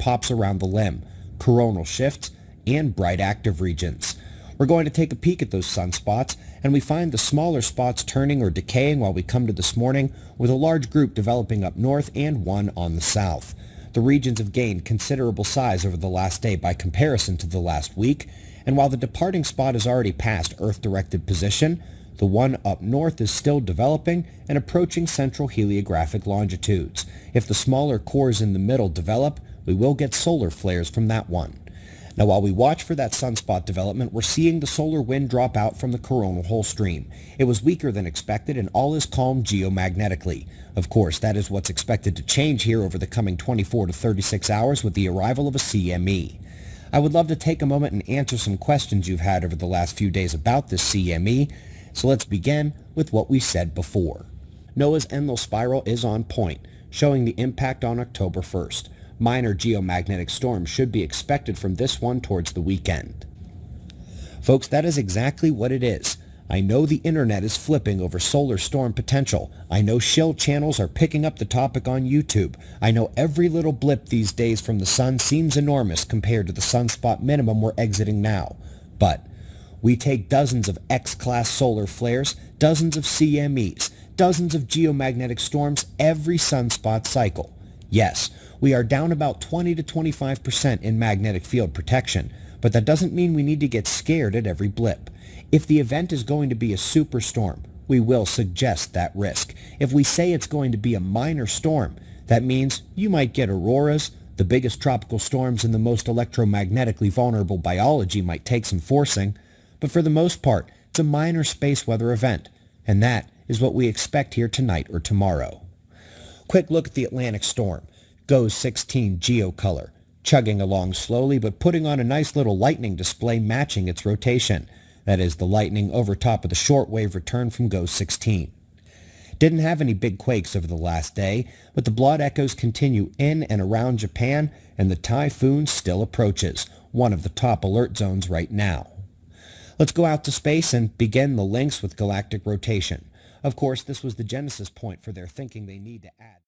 pops around the limb, coronal shifts, and bright active regions. We're going to take a peek at those sunspots, and we find the smaller spots turning or decaying while we come to this morning, with a large group developing up north and one on the south. The regions have gained considerable size over the last day by comparison to the last week, and while the departing spot is already past Earth-directed position, the one up north is still developing and approaching central heliographic longitudes. If the smaller cores in the middle develop, we will get solar flares from that one. Now, while we watch for that sunspot development, we're seeing the solar wind drop out from the coronal hole stream. It was weaker than expected, and all is calm geomagnetically. Of course, that is what's expected to change here over the coming 24 to 36 hours with the arrival of a CME. I would love to take a moment and answer some questions you've had over the last few days about this CME, so let's begin with what we said before. NOAA's Enlil spiral is on point, showing the impact on October 1st. Minor geomagnetic storms should be expected from this one towards the weekend. Folks, that is exactly what it is. I know the internet is flipping over solar storm potential. I know shill channels are picking up the topic on YouTube. I know every little blip these days from the sun seems enormous compared to the sunspot minimum we're exiting now. But we take dozens of X-class solar flares, dozens of CMEs, dozens of geomagnetic storms every sunspot cycle. Yes, we are down about 20 to 25% in magnetic field protection, but that doesn't mean we need to get scared at every blip. If the event is going to be a superstorm, we will suggest that risk. If we say it's going to be a minor storm, that means you might get auroras, the biggest tropical storms in the most electromagnetically vulnerable biology might take some forcing, but for the most part, it's a minor space weather event, and that is what we expect here tonight or tomorrow. Quick look at the Atlantic storm. GOES 16 geocolor, chugging along slowly but putting on a nice little lightning display matching its rotation. That is the lightning over top of the shortwave return from GOES 16. Didn't have any big quakes over the last day, but the blood echoes continue in and around Japan, and the typhoon still approaches, one of the top alert zones right now. Let's go out to space and begin the links with galactic rotation. Of course, this was the genesis point for their thinking they need to add